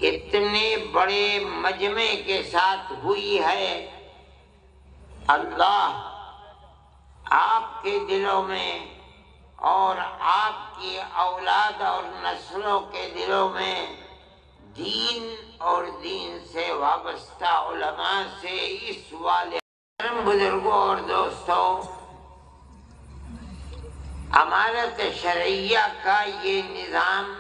اتنے بڑے مجمع کے ساتھ ہوئی ہے، اللہ آپ کے دلوں میں اور آپ کی اولاد اور نسلوں کے دلوں میں دین اور دین سے وابستہ علماء سے اس والے بزرگوں اور دوستوں، امانت شرعیہ کا یہ نظام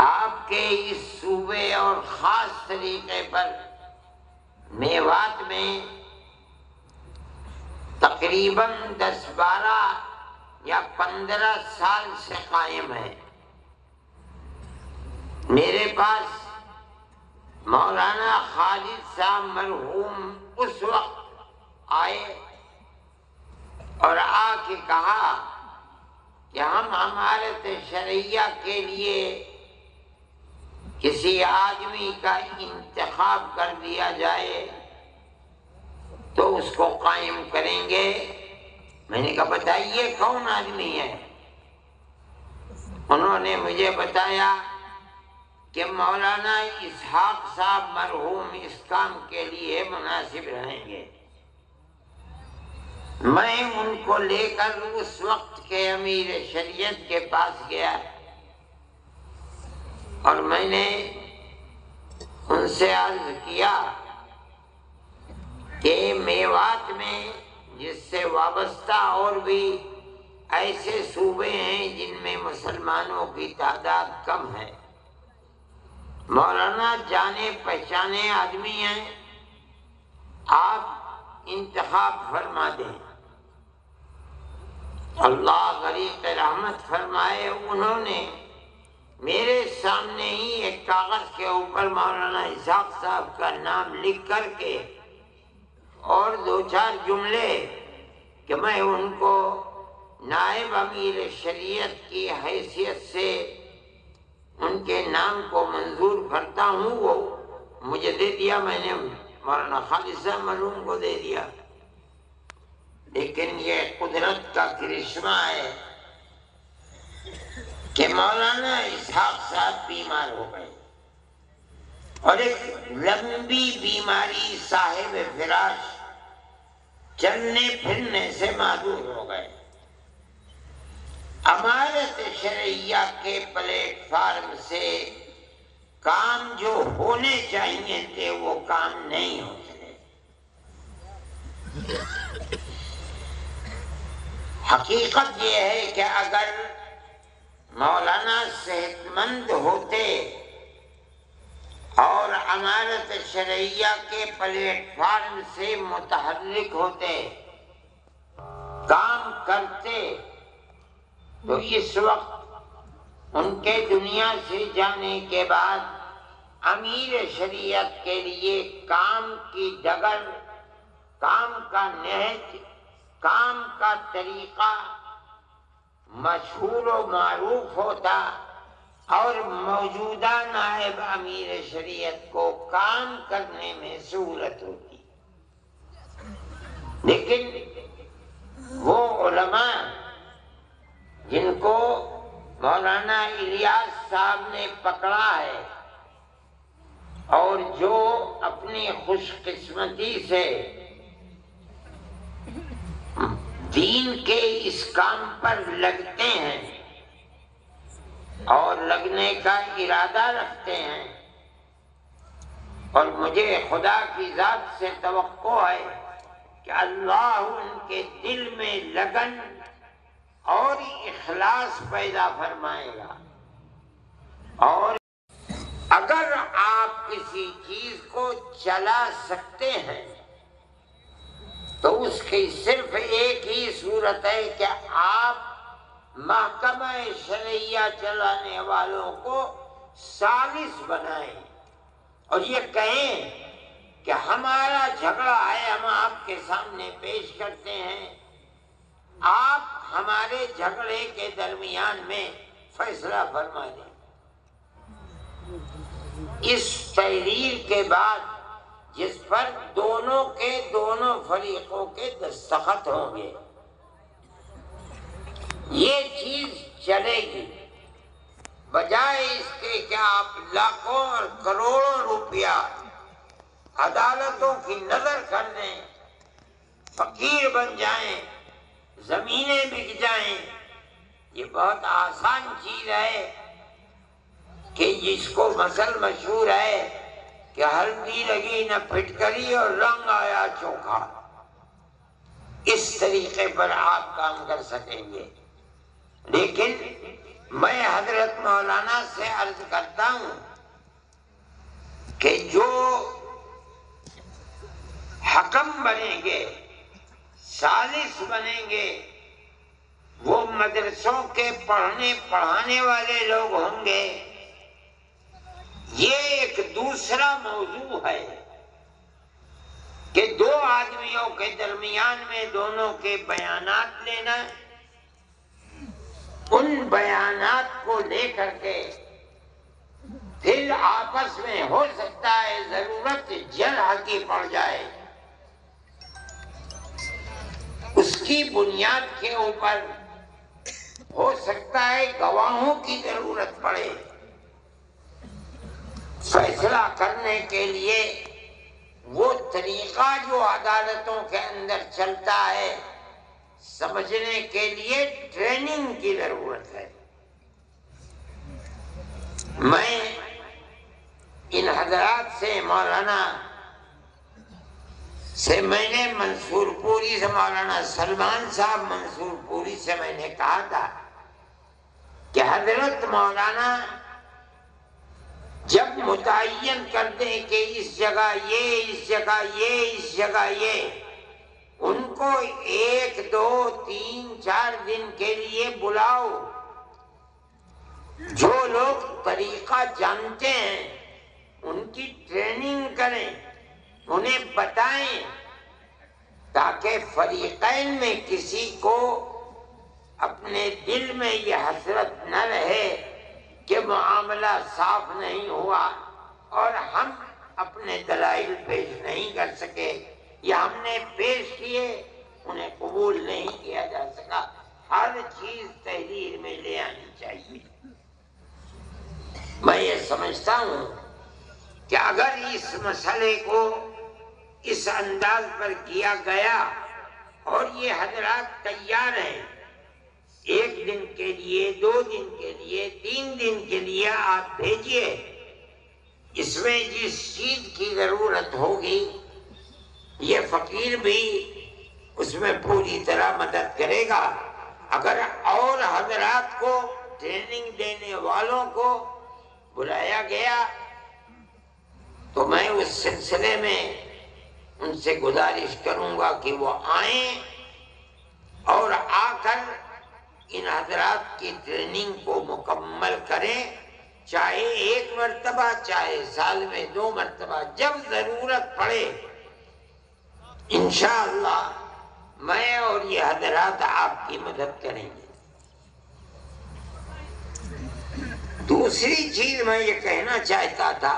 آپ کے اس صوبے اور خاص طریقے پر میوات میں تقریباً 10-12 یا 15 سال سے قائم ہے۔ میرے پاس مولانا خالد صاحب مرحوم اس وقت آئے اور آ کے کہا کہ ہم امانت شرعیہ کے لیے کسی آدمی کا انتخاب کر دیا جائے تو اس کو قائم کریں گے۔ میں نے کہا بتائیے کون آدمی ہے؟ انہوں نے مجھے بتایا کہ مولانا اسحاق صاحب مرحوم اس کام کے لیے مناسب رہیں گے۔ میں ان کو لے کر اس وقت کے امیر شریعت کے پاس گیا اور میں نے ان سے عرض کیا کہ میوات میں جس سے وابستہ اور بھی ایسے صوبے ہیں جن میں مسلمانوں کی تعداد کم ہے، مولانا جانے پہچانے آدمی ہیں، آپ انتخاب فرما دیں۔ اللہ غریق رحمت فرمائے، انہوں نے میرے سامنے ہی ایک کاغذ کے اوپر مولانا اسحاق صاحب کا نام لکھ کر کے اور 2-4 جملے کہ میں ان کو نائب امیر شریعت کی حیثیت سے ان کے نام کو منظور کرتا ہوں، وہ مجھے دے دیا۔ میں نے مولانا خالد صاحب مرحوم کو دے دیا۔ لیکن یہ قدرت کا کرشمہ ہے کہ مولانا اسحاق صاحب بیمار ہو گئے اور ایک لمبی بیماری صاحب فراش، چلنے پھرنے سے معذور ہو گئے۔ امانت شرعیہ کے پلیٹ فارم سے کام جو ہونے چاہیے تھے وہ کام نہیں ہو سکے۔ حقیقت یہ ہے کہ اگر مولانا صحت مند ہوتے اور امانت شرعیہ کے پلیٹ فارم سے متحرک ہوتے، کام کرتے، تو اس وقت ان کے دنیا سے جانے کے بعد امیر شریعت کے لیے کام کی ڈگر، کام کا نہج، کام کا طریقہ مشہور و معروف ہوتا اور موجودہ نائب امیر شریعت کو کام کرنے میں سہولت ہوتی۔ لیکن وہ علماء جن کو مولانا الیاس صاحب نے پکڑا ہے اور جو اپنی خوش قسمتی سے دین کے اس کام پر لگتے ہیں اور لگنے کا ارادہ رکھتے ہیں، اور مجھے خدا کی ذات سے توقع ہے کہ اللہ ان کے دل میں لگن اور اخلاص پیدا فرمائے گا۔ اور اگر آپ کسی چیز کو چلا سکتے ہیں تو اس کی صرف ایک ہی صورت ہے کہ آپ محکمہ شرعیہ چلانے والوں کو ثالث بنائیں اور یہ کہیں کہ ہمارا جھگڑا ہے، ہم آپ کے سامنے پیش کرتے ہیں، آپ ہمارے جھگڑے کے درمیان میں فیصلہ فرما دیں۔ اس تحریر کے بعد جس پر دونوں فریقوں کے دستخط ہوں گے، یہ چیز چلے گی، بجائے کہ آپ لاکھوں اور کروڑوں روپیہ عدالتوں کی نظر کر لیں، فقیر بن جائیں، زمینیں بک جائیں، یہ بہت آسان چیز ہے کہ جس کو مثل مشہور ہے کہ ہلدی لگی نہ پھٹکری اور رنگ آیا چوکھا، اس طریقے پر آپ کام کر سکیں گے۔ لیکن میں حضرت مولانا سے عرض کرتا ہوں کہ جو حکم بنیں گے، ثالث بنیں گے، وہ مدرسوں کے پڑھانے والے لوگ ہوں گے۔ یہ ایک دوسرا موضوع ہے کہ دو آدمیوں کے درمیان میں دونوں کے بیانات لینا، ان بیانات کو لے کر کے پھر آپس میں ہو سکتا ہے ضرورت جرح کی پڑ جائے، اس کی بنیاد کے اوپر ہو سکتا ہے گواہوں کی ضرورت پڑے، فیصلہ کرنے کے لیے وہ طریقہ جو عدالتوں کے اندر چلتا ہے سمجھنے کے لیے ٹریننگ کی ضرورت ہے۔ میں ان حضرات سے مولانا سے میں نے منصور پوری سے مولانا سلمان صاحب منصور پوری سے میں نے کہا تھا کہ حضرت مولانا جب متعین کر دیں کہ اس جگہ یہ، اس جگہ یہ، اس جگہ یہ، ان کو 1 2 3 4 دن کے لیے بلاؤ، جو لوگ طریقہ جانتے ہیں ان کی ٹریننگ کریں، انہیں بتائیں، تاکہ فریقین میں کسی کو اپنے دل میں یہ حسرت نہ رہے کہ معاملہ صاف نہیں ہوا اور ہم اپنے دلائل پیش نہیں کر سکے، یا ہم نے پیش کیے انہیں قبول نہیں کیا جا سکا۔ ہر چیز تحریر میں لے آنی چاہیے۔ میں یہ سمجھتا ہوں کہ اگر اس مسئلے کو اس انداز پر کیا گیا اور یہ حضرات تیار ہیں 1 دن کے لیے، 2 دن کے لیے، 3 دن کے لیے آپ بھیجئے، اس میں جس چیز کی ضرورت ہوگی یہ فقیر بھی اس میں پوری طرح مدد کرے گا۔ اگر اور حضرات کو ٹریننگ دینے والوں کو بلایا گیا تو میں اس سلسلے میں ان سے گزارش کروں گا کہ وہ آئیں اور آ کر ان حضرات کی ٹریننگ کو مکمل کریں، چاہے 1 مرتبہ، چاہے سال میں 2 مرتبہ، جب ضرورت پڑے انشاءاللہ میں اور یہ حضرات آپ کی مدد کریں گے۔ دوسری چیز میں یہ کہنا چاہتا تھا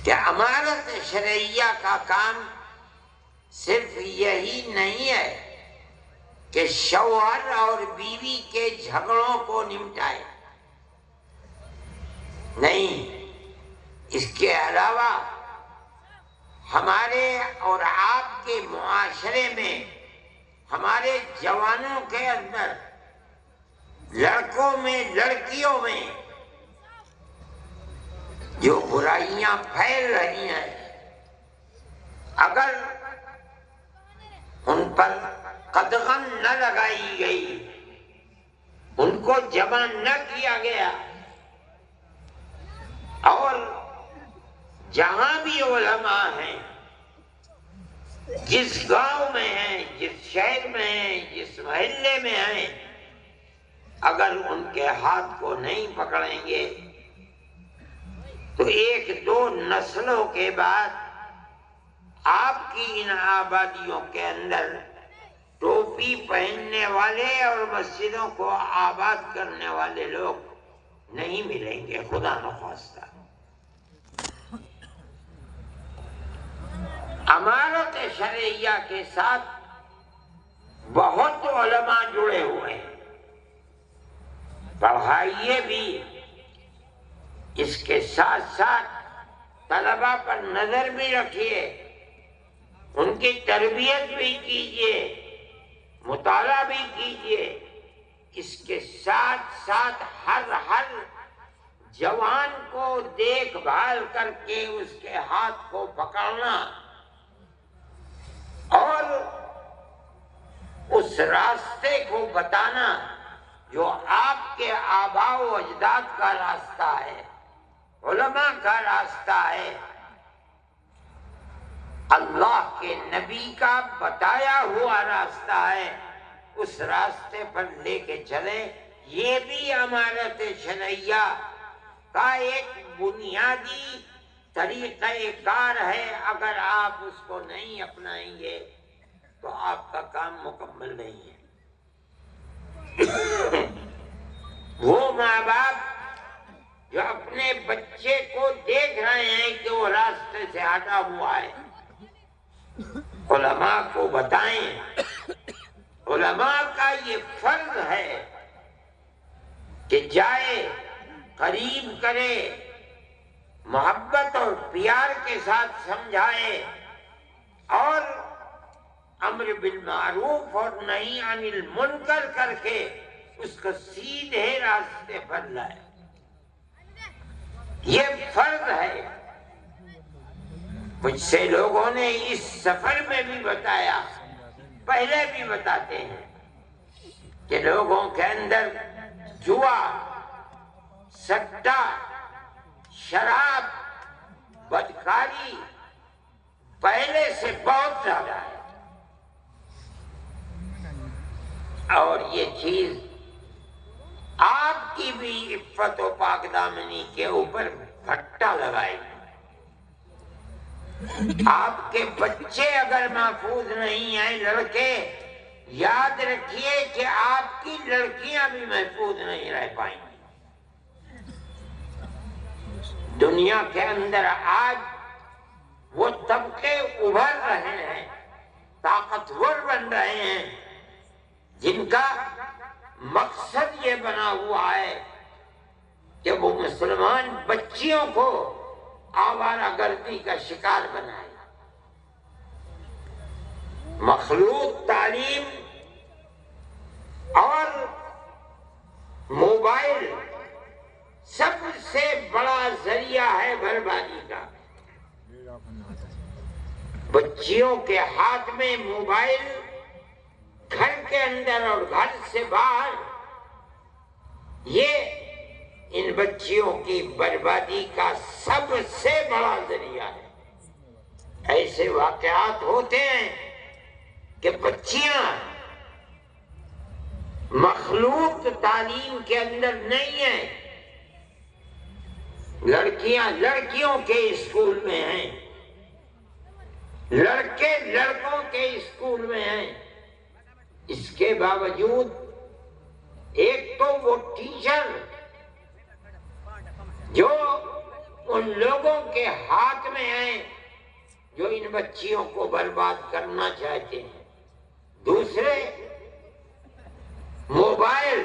کہ امارت شرعیہ کا کام صرف یہی نہیں ہے کہ شوہر اور بیوی کے جھگڑوں کو نمٹائے، نہیں، اس کے علاوہ ہمارے اور آپ کے معاشرے میں، ہمارے جوانوں کے اندر، لڑکوں میں، لڑکیوں میں جو برائیاں پھیل رہی ہیں، اگر ان پر قدغن نہ لگائی گئی، ان کو جمع نہ کیا گیا، اور جہاں بھی علماء ہیں، جس گاؤں میں ہیں، جس شہر میں ہیں، جس محلے میں ہیں، اگر ان کے ہاتھ کو نہیں پکڑیں گے تو 1 2 نسلوں کے بعد آپ کی ان آبادیوں کے اندر ٹوپی پہننے والے اور مسجدوں کو آباد کرنے والے لوگ نہیں ملیں گے، خدا نخواستہ۔ امارت شرعیہ کے ساتھ بہت علماء جڑے ہوئے ہیں، پڑھائیے بھی، اس کے ساتھ ساتھ طلبہ پر نظر بھی رکھیے، ان کی تربیت بھی کیجیے، مطالعہ بھی کیجیے۔ اس کے ساتھ ساتھ ہر جوان کو دیکھ بھال کر کے اس کے ہاتھ کو پکڑنا اور اس راستے کو بتانا جو آپ کے آباء و اجداد کا راستہ ہے، علماء کا راستہ ہے، اللہ کے نبی کا بتایا ہوا راستہ ہے، اس راستے پر لے کے چلے۔ یہ بھی امانت شرعیہ کا ایک بنیادی طریقہ کار ہے۔ اگر آپ اس کو نہیں اپنائیں گے تو آپ کا کام مکمل نہیں ہے۔ وہ ماں باپ جو اپنے بچے کو دیکھ رہے ہیں کہ وہ راستے سے ہٹا ہوا ہے، علماء کو بتائیں۔ علماء کا یہ فرض ہے کہ جائے، قریب کرے، محبت اور پیار کے ساتھ سمجھائے اور امر بالمعروف اور نہی عن المنکر کر کے اس کو سیدھے راستے پر لائے۔ یہ فرض ہے۔ مجھ سے لوگوں نے اس سفر میں بھی بتایا، پہلے بھی بتاتے ہیں کہ لوگوں کے اندر جوا، سٹا، شراب، بدکاری پہلے سے بہت زیادہ ہے، اور یہ چیز آپ کی بھی عفت و پاک دامنی کے اوپر پھٹا لگائے گی۔ آپ کے بچے اگر محفوظ نہیں ہیں، لڑکے، یاد رکھیے کہ آپ کی لڑکیاں بھی محفوظ نہیں رہ پائیں گی۔ دنیا کے اندر آج وہ طبقے ابھر رہے ہیں، طاقتور بن رہے ہیں، جن کا مقصد یہ بنا ہوا ہے کہ وہ مسلمان بچیوں کو آوارہ گردی کا شکار بنائے۔ مخلوط تعلیم اور موبائل سب سے بڑا ذریعہ ہے بربادی کا۔ بچیوں کے ہاتھ میں موبائل، گھر کے اندر اور گھر سے باہر، یہ ان بچیوں کی بربادی کا سب سے بڑا ذریعہ ہے۔ ایسے واقعات ہوتے ہیں کہ بچیاں مخلوط تعلیم کے اندر نہیں ہیں، لڑکیاں لڑکیوں کے اسکول میں ہیں، لڑکے لڑکوں کے اسکول میں ہیں۔ اس کے باوجود ایک تو وہ ٹیچر جو ان لوگوں کے ہاتھ میں ہیں جو ان بچیوں کو برباد کرنا چاہتے ہیں، دوسرے موبائل،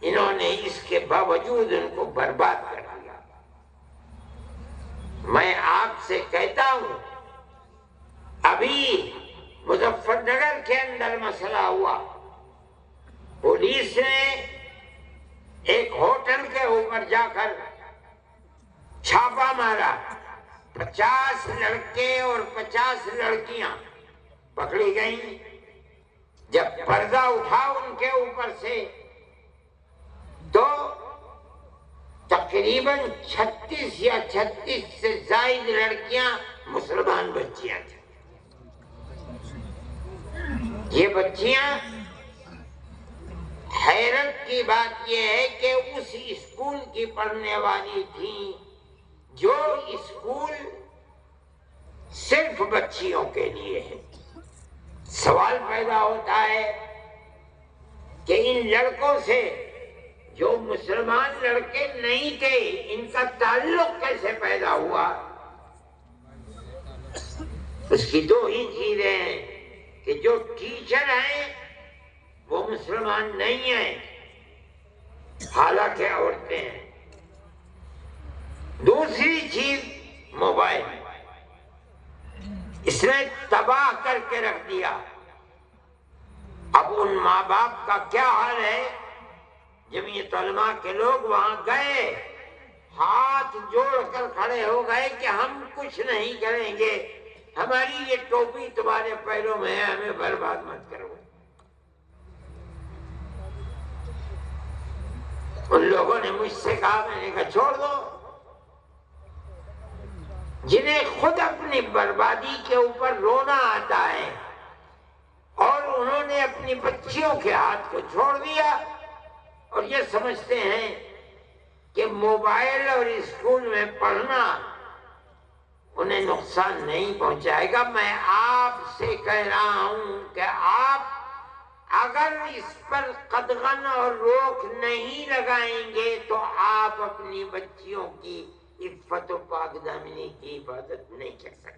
انہوں نے اس کے باوجود ان کو برباد کر دیا۔ میں آپ سے کہتا ہوں، ابھی مظفر نگر کے اندر مسئلہ ہوا، پولیس نے ایک ہوٹل کے اوپر جا کر چھاپا مارا، 50 لڑکے اور 50 لڑکیاں پکڑی گئیں۔ جب پردہ اٹھا ان کے اوپر سے تو تقریباً 36 یا 36 سے زائد لڑکیاں مسلمان بچیاں تھیں۔ یہ بچیاں، حیرت کی بات یہ ہے کہ اس اسکول کی پڑھنے والی تھیں جو اسکول صرف بچیوں کے لیے ہے۔ سوال پیدا ہوتا ہے کہ ان لڑکوں سے جو مسلمان لڑکے نہیں تھے، ان کا تعلق کیسے پیدا ہوا؟ اس کی دو ہی چیزیں ہیں کہ جو ٹیچر ہیں وہ مسلمان نہیں ہیں، حالانکہ عورتیں ہیں۔ دوسری چیز موبائل، اس نے تباہ کر کے رکھ دیا۔ اب ان ماں باپ کا کیا حال ہے؟ جمعیت علماء کے لوگ وہاں گئے، ہاتھ جوڑ کر کھڑے ہو گئے کہ ہم کچھ نہیں کریں گے، ہماری یہ ٹوپی تمہارے پیروں میں ہے، ہمیں برباد مت کرو۔ ان لوگوں نے مجھ سے کہا، میں نے کہا چھوڑ دو۔ جنہیں خود اپنی بربادی کے اوپر رونا آتا ہے اور انہوں نے اپنی بچیوں کے ہاتھ کو چھوڑ دیا اور یہ سمجھتے ہیں کہ موبائل اور اسکول میں پڑھنا انہیں نقصان نہیں پہنچائے گا۔ میں آپ سے کہہ رہا ہوں کہ آپ اگر اس پر قدغن اور روک نہیں لگائیں گے تو آپ اپنی بچیوں کی عفت و پاک دامنی کی حفاظت نہیں کر سکتے۔